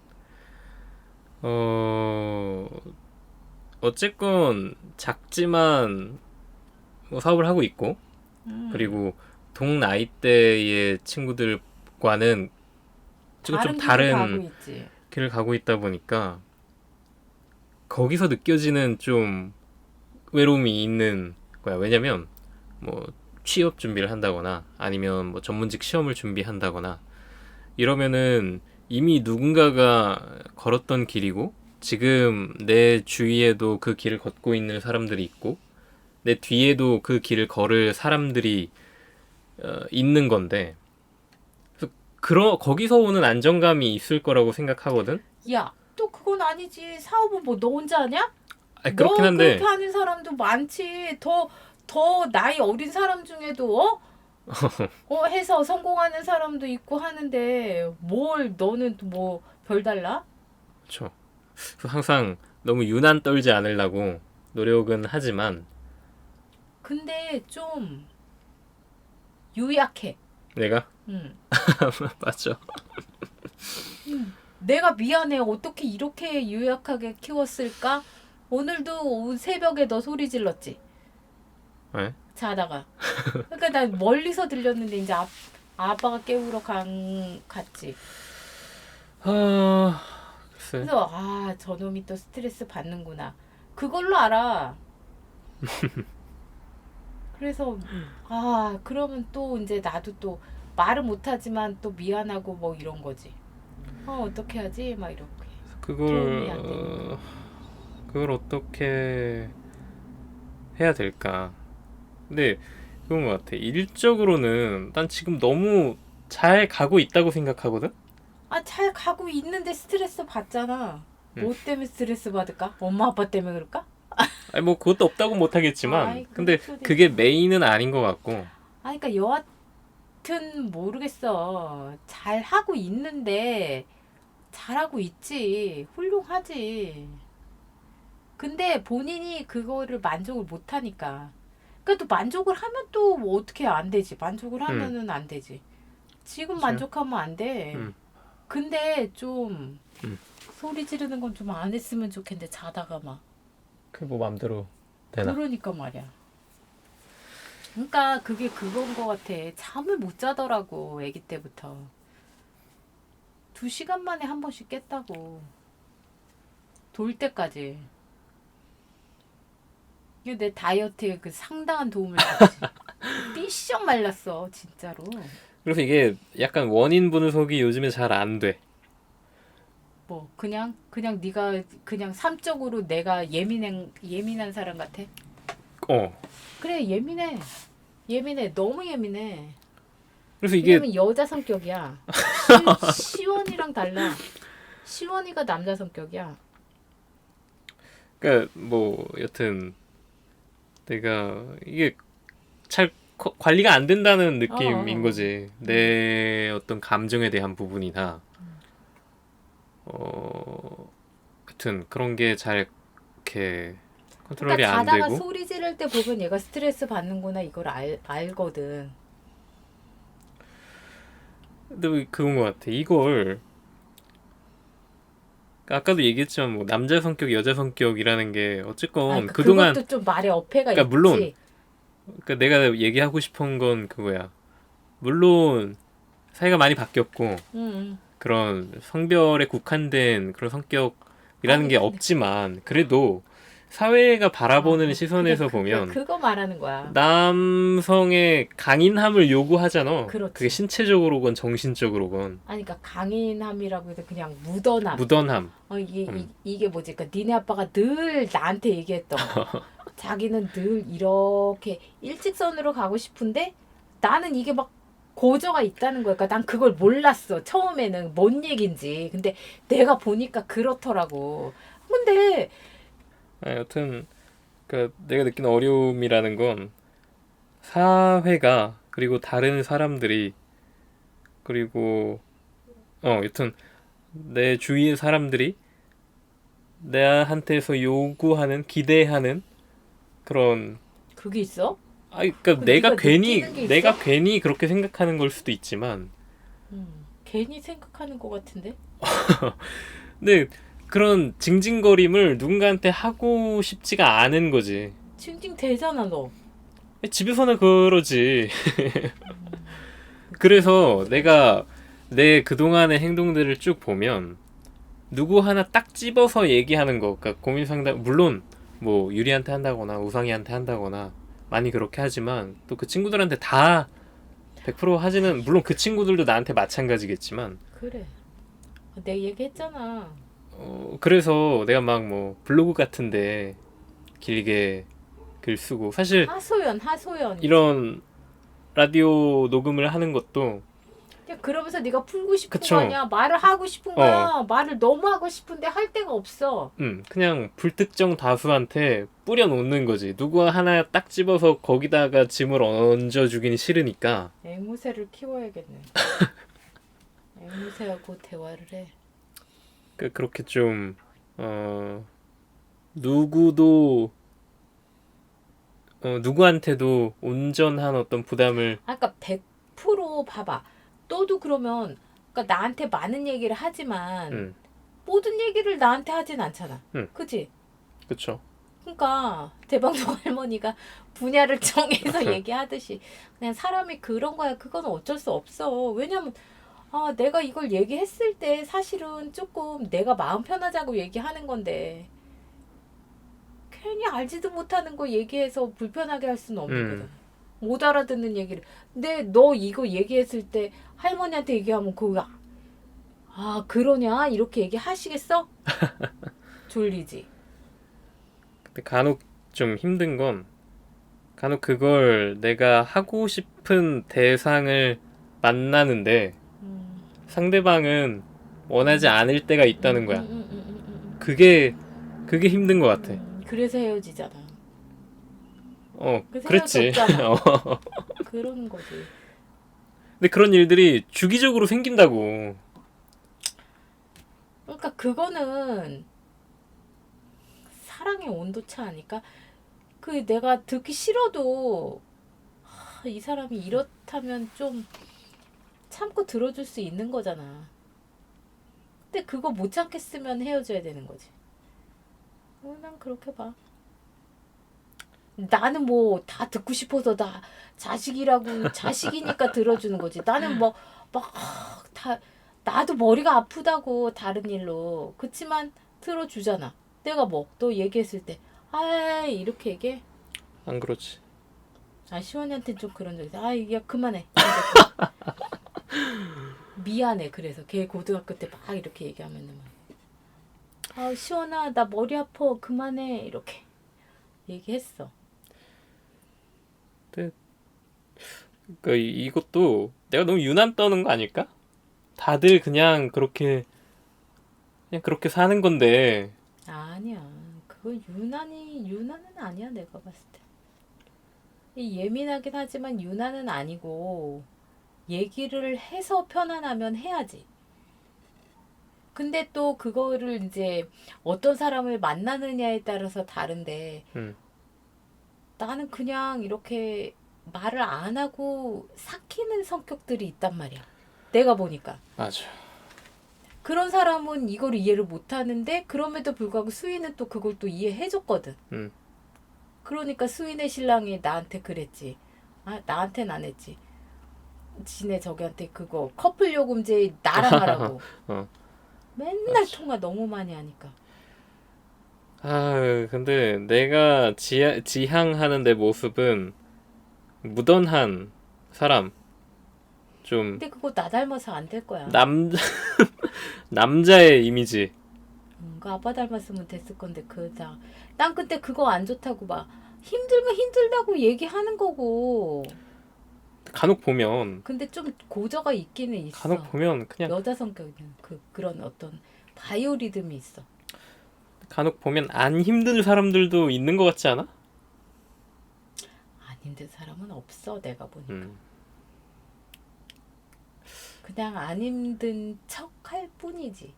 [SPEAKER 1] 어 어쨌건 작지만 뭐 사업을 하고 있고 그리고 동 나이대의 친구들과는 좀
[SPEAKER 2] 다른 길을 가고
[SPEAKER 1] 다른
[SPEAKER 2] 있지.
[SPEAKER 1] 길을 가고 있다 보니까 거기서 느껴지는 좀 외로움이 있는 거야. 왜냐면 뭐 취업 준비를 한다거나 아니면 뭐 전문직 시험을 준비한다거나 이러면은 이미 누군가가 걸었던 길이고 지금 내 주위에도 그 길을 걷고 있는 사람들이 있고 내 뒤에도 그 길을 걸을 사람들이 있는 건데 거기서 오는 안정감이 있을 거라고 생각하거든.
[SPEAKER 2] 야, 또 그건 아니지. 사업은 뭐 너 혼자 하냐?
[SPEAKER 1] 아니,
[SPEAKER 2] 너
[SPEAKER 1] 그렇긴 한데
[SPEAKER 2] 그렇게 하는 사람도 많지. 더 나이 어린 사람 중에도 해서 성공하는 사람도 있고 하는데 뭘 너는 또 뭐 별달라?
[SPEAKER 1] 그렇죠. 그래서 항상 너무 유난 떨지 않으려고 노력은 하지만
[SPEAKER 2] 근데 좀 유약해.
[SPEAKER 1] 내가
[SPEAKER 2] 응.
[SPEAKER 1] 맞죠.
[SPEAKER 2] 내가 미안해. 어떻게 이렇게 유약하게 키웠을까? 오늘도 새벽에 너 소리 질렀지.
[SPEAKER 1] 네?
[SPEAKER 2] 자다가. 그러니까 난 멀리서 들렸는데 이제 아빠가 깨우러 갔지.
[SPEAKER 1] 아 글쎄.
[SPEAKER 2] 그래서 저놈이 또 스트레스 받는구나. 그걸로 알아. 그래서 그러면 또 이제 나도 또 말은 못하지만 또 미안하고 뭐 이런 거지. 어떻게 하지? 막 이렇게. 도움이 안 되니까.
[SPEAKER 1] 그걸 어떻게 해야 될까? 근데 그런 것 같아. 일적으로는 난 지금 너무 잘 가고 있다고 생각하거든.
[SPEAKER 2] 잘 가고 있는데 스트레스 받잖아. 뭐 때문에 스트레스 받을까? 엄마 아빠 때문에 그럴까?
[SPEAKER 1] 아니 뭐 그것도 없다고 못 하겠지만, 근데
[SPEAKER 2] 그럴 수도
[SPEAKER 1] 그게
[SPEAKER 2] 있지.
[SPEAKER 1] 메인은 아닌 것 같고.
[SPEAKER 2] 그러니까 여하튼 모르겠어. 잘 하고 있는데 잘하고 있지. 훌륭하지. 근데 본인이 그거를 만족을 못 하니까. 그러니까 또 만족을 하면 또뭐 어떻게 안 되지. 만족을
[SPEAKER 1] 음,
[SPEAKER 2] 하면은 안 되지. 지금
[SPEAKER 1] 그치?
[SPEAKER 2] 만족하면 안 돼.
[SPEAKER 1] 음,
[SPEAKER 2] 근데 좀
[SPEAKER 1] 음.
[SPEAKER 2] 소리 지르는 건 좀 안 했으면 좋겠는데 자다가 막.
[SPEAKER 1] 그게 뭐 맘대로 되나?
[SPEAKER 2] 그러니까 말이야. 그러니까 그게 그건 것 같아. 잠을 못 자더라고. 아기 때부터. 2시간 만에 한 번씩 깼다고. 돌 때까지. 이게 내 다이어트에 그 상당한 도움을 줬지. 삐쩍 말랐어. 진짜로.
[SPEAKER 1] 그래서 이게 약간 원인 분석이 요즘에 잘 안 돼.
[SPEAKER 2] 뭐 그냥 네가 그냥 삶적으로 내가 예민한 사람 같아?
[SPEAKER 1] 어.
[SPEAKER 2] 그래 예민해 너무 예민해.
[SPEAKER 1] 그래서 이게
[SPEAKER 2] 왜냐면 여자 성격이야. 시원이랑 달라. 시원이가 남자 성격이야.
[SPEAKER 1] 그러니까 뭐 여튼 내가 이게 잘 관리가 안 된다는 느낌인 거지. 내 어떤 감정에 대한 부분이나 하여튼 그런 게 잘 이렇게 컨트롤이
[SPEAKER 2] 그러니까
[SPEAKER 1] 안
[SPEAKER 2] 자다가
[SPEAKER 1] 되고.
[SPEAKER 2] 소리 지를 때 보면 얘가 스트레스 받는구나 이걸 알거든.
[SPEAKER 1] 근데 왜 그건 것 같아. 이걸 아까도 얘기했지만 뭐 남자 성격, 여자 성격이라는 게
[SPEAKER 2] 아,
[SPEAKER 1] 어쨌건
[SPEAKER 2] 그
[SPEAKER 1] 그동안
[SPEAKER 2] 그것도 좀 말에 어폐가
[SPEAKER 1] 그러니까 물론
[SPEAKER 2] 있지.
[SPEAKER 1] 그러니까 내가 얘기하고 싶은 건 그거야. 물론 사회가 많이 바뀌었고
[SPEAKER 2] 응.
[SPEAKER 1] 그런 성별에 국한된 그런 성격이라는
[SPEAKER 2] 아니
[SPEAKER 1] 게
[SPEAKER 2] 근데
[SPEAKER 1] 없지만 그래도 사회가 바라보는
[SPEAKER 2] 그래
[SPEAKER 1] 시선에서 보면
[SPEAKER 2] 그거 말하는 거야.
[SPEAKER 1] 남성의 강인함을 요구하잖아. 그게
[SPEAKER 2] 그렇지.
[SPEAKER 1] 신체적으로건 정신적으로건
[SPEAKER 2] 아니 그러니까 강인함이라고 해도 그냥 묻어남.
[SPEAKER 1] 무던함.
[SPEAKER 2] 이게
[SPEAKER 1] 음.
[SPEAKER 2] 이게 뭐지? 그러니까 니네 아빠가 늘 나한테 얘기했던 거. 자기는 늘 이렇게 일직선으로 가고 싶은데 나는 이게 막 고저가 있다는 거야. 그러니까 난 그걸 몰랐어. 처음에는 뭔 얘긴지. 근데 내가 보니까 그렇더라고. 근데
[SPEAKER 1] 여튼 그 내가 느낀 어려움이라는 건 사회가 그리고 다른 사람들이 그리고 여튼 내 주위의 사람들이 내한테서 요구하는 기대하는 그런
[SPEAKER 2] 그게 있어?
[SPEAKER 1] 그러니까
[SPEAKER 2] 그 네가 느끼는 게
[SPEAKER 1] 내가
[SPEAKER 2] 있어?
[SPEAKER 1] 괜히 그렇게 생각하는 걸 수도 있지만
[SPEAKER 2] 괜히 생각하는 것 같은데?
[SPEAKER 1] 근데 그런 징징거림을 누군가한테 하고 싶지가 않은 거지.
[SPEAKER 2] 징징대잖아 너.
[SPEAKER 1] 집에서는 그러지.
[SPEAKER 2] 그러니까
[SPEAKER 1] 그래서 내가 내 그동안의 행동들을 쭉 보면 누구 하나 딱 집어서 얘기하는 거, 그러니까 고민 상담, 물론 뭐 유리한테 한다거나 우상이한테 한다거나 많이 그렇게 하지만 또 그 친구들한테 다 100% 하지는 물론 그 친구들도 나한테 마찬가지겠지만
[SPEAKER 2] 그래. 내 얘기했잖아.
[SPEAKER 1] 그래서 내가 막 뭐 블로그 같은데 길게 글 쓰고 사실
[SPEAKER 2] 하소연이지.
[SPEAKER 1] 이런 라디오 녹음을 하는 것도
[SPEAKER 2] 야, 그러면서 네가 풀고 싶은 거
[SPEAKER 1] 그쵸.
[SPEAKER 2] 아니야? 말을 하고 싶은
[SPEAKER 1] 어,
[SPEAKER 2] 거야. 말을 너무 하고 싶은데 할 데가 없어.
[SPEAKER 1] 그냥 불특정 다수한테 뿌려놓는 거지. 누구 하나 딱 집어서 거기다가 짐을 얹어주긴 싫으니까.
[SPEAKER 2] 앵무새를 키워야겠네. 앵무새하고 대화를 해.
[SPEAKER 1] 그렇게 좀, 어, 누구도, 누구한테도 온전한 어떤 부담을,
[SPEAKER 2] 그러니까 100% 봐봐. 너도 그러면 그러니까 나한테 많은 얘기를 하지만
[SPEAKER 1] 음,
[SPEAKER 2] 모든 얘기를 나한테 하진 않잖아.
[SPEAKER 1] 음,
[SPEAKER 2] 그치?
[SPEAKER 1] 그쵸.
[SPEAKER 2] 그러니까 대방동 할머니가 분야를 정해서 얘기하듯이 그냥 사람이 그런 거야. 그건 어쩔 수 없어. 왜냐면 내가 이걸 얘기했을 때 사실은 조금 내가 마음 편하자고 얘기하는 건데 괜히 알지도 못하는 거 얘기해서 불편하게 할 수는 없는 거잖아.
[SPEAKER 1] 음,
[SPEAKER 2] 못 알아듣는 얘기를. 근데 너 이거 얘기했을 때 할머니한테 얘기하면 그거 그러냐? 이렇게 얘기하시겠어? 졸리지.
[SPEAKER 1] 근데 간혹 좀 힘든 건, 간혹 그걸 내가 하고 싶은 대상을 만나는데,
[SPEAKER 2] 음,
[SPEAKER 1] 상대방은 원하지 않을 때가 있다는 거야.
[SPEAKER 2] 음.
[SPEAKER 1] 그게 그게 힘든 것 같아.
[SPEAKER 2] 그래서 헤어지잖아. 그래서
[SPEAKER 1] 그랬지.
[SPEAKER 2] 헤어졌잖아. 그러는 거지.
[SPEAKER 1] 근데 그런 일들이 주기적으로 생긴다고.
[SPEAKER 2] 그러니까 그거는 사랑의 온도차 아닐까? 그 내가 듣기 싫어도 이 사람이 이렇다면 좀 참고 들어줄 수 있는 거잖아. 근데 그거 못 참겠으면 헤어져야 되는 거지. 난 그렇게 봐. 나는 뭐 다 듣고 싶어서 다 자식이니까 들어주는 거지. 나는 뭐 막 다 나도 머리가 아프다고 다른 일로. 그치만 들어주잖아. 내가 뭐 또 얘기했을 때 이렇게 얘기해.
[SPEAKER 1] 안 그렇지.
[SPEAKER 2] 시원이한테 좀 그런 적 있어. 야 그만해. 미안해. 그래서 걔 고등학교 때 막 이렇게 얘기하면은 시원아 나 머리 아파 그만해 이렇게 얘기했어.
[SPEAKER 1] 근데 이것도 내가 너무 유난 떠는 거 아닐까? 다들 그냥 그렇게 사는 건데.
[SPEAKER 2] 아니야. 그거 유난은 아니야 내가 봤을 때. 예민하긴 하지만 유난은 아니고 얘기를 해서 편안하면 해야지. 근데 또 그거를 이제 어떤 사람을 만나느냐에 따라서 다른데
[SPEAKER 1] 음,
[SPEAKER 2] 나는 그냥 이렇게 말을 안 하고 삭히는 성격들이 있단 말이야. 내가 보니까.
[SPEAKER 1] 맞아.
[SPEAKER 2] 그런 사람은 이걸 이해를 못 하는데 그럼에도 불구하고 수인은 또 그걸 또 이해해줬거든. 그러니까 수인의 신랑이 나한테 그랬지. 아, 나한테는 안 했지. 지네 저기한테 그거 커플 요금제 나랑 하라고.
[SPEAKER 1] 어.
[SPEAKER 2] 맨날
[SPEAKER 1] 맞아.
[SPEAKER 2] 통화 너무 많이 하니까.
[SPEAKER 1] 아, 근데 내가 지향하는 내 모습은 무던한 사람, 좀
[SPEAKER 2] 근데 그거 나 닮아서 안 될 거야.
[SPEAKER 1] 남 남자의 이미지.
[SPEAKER 2] 그 아빠 닮았으면 됐을 건데 그다. 난 그때 그거 안 좋다고 막 힘들면 힘들다고 얘기하는 거고.
[SPEAKER 1] 간혹 보면
[SPEAKER 2] 근데 좀 고저가 있기는
[SPEAKER 1] 간혹
[SPEAKER 2] 있어.
[SPEAKER 1] 보면 그냥
[SPEAKER 2] 여자 성격은 그런 어떤 바이오리듬이 있어.
[SPEAKER 1] 간혹 보면 안 힘든 사람들도 있는 것 같지 않아?
[SPEAKER 2] 안 힘든 사람은 없어 내가 보니까.
[SPEAKER 1] 음.
[SPEAKER 2] 그냥 안 힘든 척 할 뿐이지.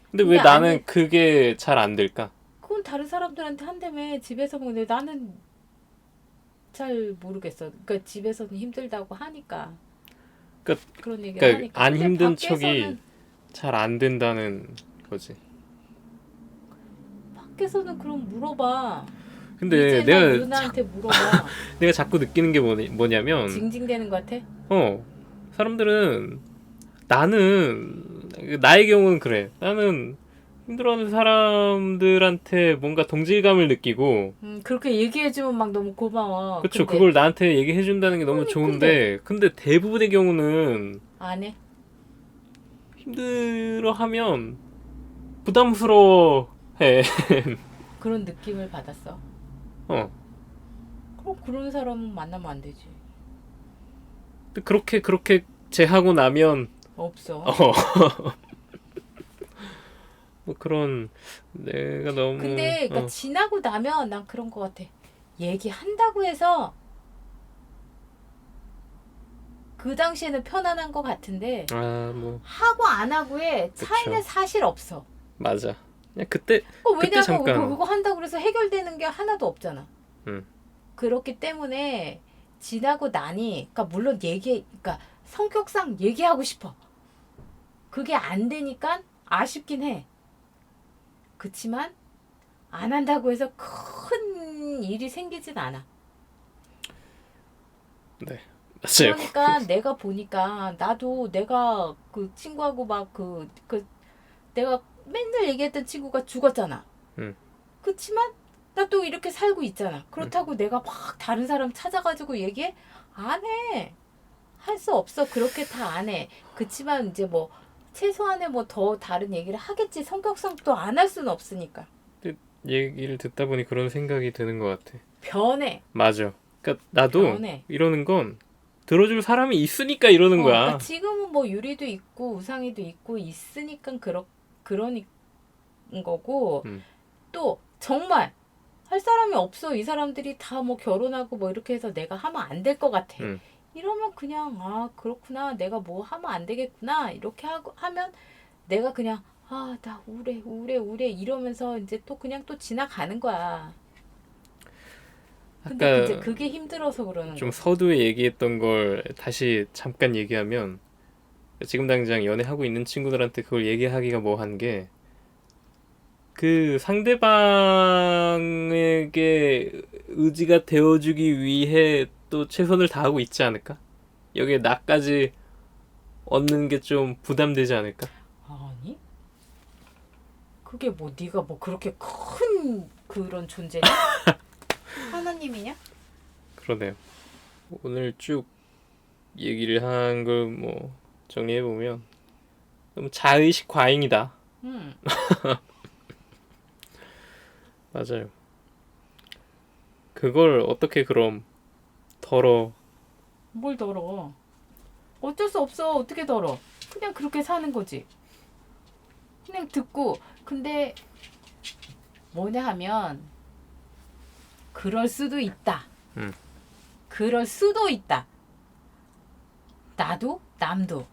[SPEAKER 1] 근데
[SPEAKER 2] 근데
[SPEAKER 1] 왜 나는
[SPEAKER 2] 아니
[SPEAKER 1] 그게 잘 안 될까?
[SPEAKER 2] 그건 다른 사람들한테 한다며 집에서 먹는데 나는 잘 모르겠어. 그러니까 집에서는 힘들다고 하니까 그런 얘기를
[SPEAKER 1] 그러니까
[SPEAKER 2] 하니까.
[SPEAKER 1] 안
[SPEAKER 2] 근데
[SPEAKER 1] 힘든
[SPEAKER 2] 밖에서는
[SPEAKER 1] 척이 잘 안 된다는 거지.
[SPEAKER 2] 그럼 물어봐.
[SPEAKER 1] 근데
[SPEAKER 2] 이제나 누나한테 물어봐.
[SPEAKER 1] 내가 자꾸 느끼는 게 뭐냐면
[SPEAKER 2] 징징대는 것 같아?
[SPEAKER 1] 사람들은 나는 나의 경우는 그래. 나는 힘들어하는 사람들한테 뭔가 동질감을 느끼고
[SPEAKER 2] 그렇게 얘기해주면 막 너무 고마워.
[SPEAKER 1] 그쵸.
[SPEAKER 2] 근데
[SPEAKER 1] 그걸 나한테 얘기해 준다는 게 너무
[SPEAKER 2] 아니
[SPEAKER 1] 좋은데 근데 대부분의 경우는
[SPEAKER 2] 안 해.
[SPEAKER 1] 힘들어하면 부담스러워해.
[SPEAKER 2] 그런 느낌을 받았어.
[SPEAKER 1] 어.
[SPEAKER 2] 그럼 그런 사람은 만나면 안 되지.
[SPEAKER 1] 근데 그렇게 제하고 나면
[SPEAKER 2] 없어.
[SPEAKER 1] 뭐 그런 내가 너무
[SPEAKER 2] 근데 그러니까 지나고 나면 난 그런 것 같아. 얘기한다고 해서 그 당시에는 편안한 것 같은데
[SPEAKER 1] 뭐
[SPEAKER 2] 하고 안 하고의 차이는
[SPEAKER 1] 그쵸.
[SPEAKER 2] 사실 없어.
[SPEAKER 1] 맞아. 그냥 그때
[SPEAKER 2] 왜냐하면
[SPEAKER 1] 잠깐
[SPEAKER 2] 그거 한다고 해서 해결되는 게 하나도 없잖아.
[SPEAKER 1] 음.
[SPEAKER 2] 그렇기 때문에 지나고 나니, 그러니까 물론 그러니까 성격상 얘기하고 싶어. 그게 안 되니까 아쉽긴 해. 그치만 안 한다고 해서 큰 일이 생기진 않아.
[SPEAKER 1] 네. 맞아요.
[SPEAKER 2] 그러니까 내가 보니까 나도 내가 그 친구하고 막 내가 맨날 얘기했던 친구가 죽었잖아.
[SPEAKER 1] 음.
[SPEAKER 2] 그치만 나 또 이렇게 살고 있잖아. 그렇다고 내가 막 다른 사람 찾아가지고 얘기해? 안 해. 할 수 없어. 그렇게 다 안 해. 그치만 이제 뭐 최소한의 뭐 더 다른 얘기를 하겠지. 성격상 또 안 할 수는 없으니까.
[SPEAKER 1] 근데 얘기를 듣다 보니 그런 생각이 드는 것 같아.
[SPEAKER 2] 변해.
[SPEAKER 1] 맞아. 그러니까 나도
[SPEAKER 2] 변해.
[SPEAKER 1] 이러는 건 들어줄 사람이 있으니까 이러는 거야.
[SPEAKER 2] 그러니까 지금은 뭐 유리도 있고 우상이도 있고 있으니까 그러니 거고
[SPEAKER 1] 음.
[SPEAKER 2] 또 정말 할 사람이 없어. 이 사람들이 다 뭐 결혼하고 뭐 이렇게 해서 내가 하면 안 될 것 같아.
[SPEAKER 1] 음.
[SPEAKER 2] 이러면 그냥 그렇구나. 내가 뭐 하면 안 되겠구나. 이렇게 하면 내가 그냥 나 우울해 이러면서 이제 또 그냥 또 지나가는 거야. 근데
[SPEAKER 1] 아까
[SPEAKER 2] 이제 그게 힘들어서 그러는
[SPEAKER 1] 좀
[SPEAKER 2] 거지.
[SPEAKER 1] 서두에 얘기했던 걸 다시 잠깐 얘기하면 지금 당장 연애하고 있는 친구들한테 그걸 얘기하기가 뭐한 게 그 상대방에게 의지가 되어주기 위해 또 최선을 다하고 있지 않을까? 여기에 나까지 얻는 게 좀 부담되지 않을까?
[SPEAKER 2] 아니? 그게 뭐 네가 뭐 그렇게 큰 그런 존재냐? 하나님이냐?
[SPEAKER 1] 그러네요. 오늘 쭉 얘기를 한 걸 뭐 정리해보면 너무 자의식 과잉이다.
[SPEAKER 2] 응.
[SPEAKER 1] 맞아요. 그걸 어떻게 그럼 덜어.
[SPEAKER 2] 뭘 더러? 어쩔 수 없어. 어떻게 더러? 그냥 그렇게 사는 거지. 그냥 듣고. 근데 뭐냐 하면 그럴 수도 있다.
[SPEAKER 1] 음.
[SPEAKER 2] 그럴 수도 있다. 나도 남도.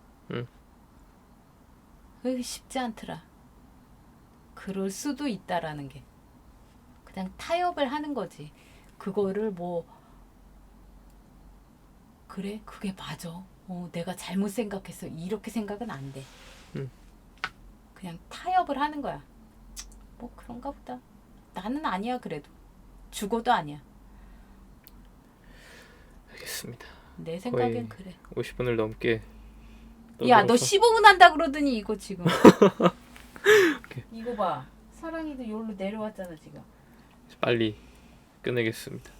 [SPEAKER 2] 쉽지 않더라. 그럴 수도 있다라는 게. 그냥 타협을 하는 거지. 그거를 뭐 그래 그게 맞아. 내가 잘못 생각했어. 이렇게 생각은 안 돼.
[SPEAKER 1] 음.
[SPEAKER 2] 그냥 타협을 하는 거야. 뭐 그런가 보다. 나는 아니야 그래도. 죽어도 아니야.
[SPEAKER 1] 알겠습니다.
[SPEAKER 2] 내 생각엔 그래.
[SPEAKER 1] 50분을 넘게
[SPEAKER 2] 야, 너
[SPEAKER 1] 떠들어서
[SPEAKER 2] 15분 한다 그러더니 이거 지금. 이거 봐. 사랑이도 여기로 내려왔잖아 지금.
[SPEAKER 1] 빨리 끝내겠습니다.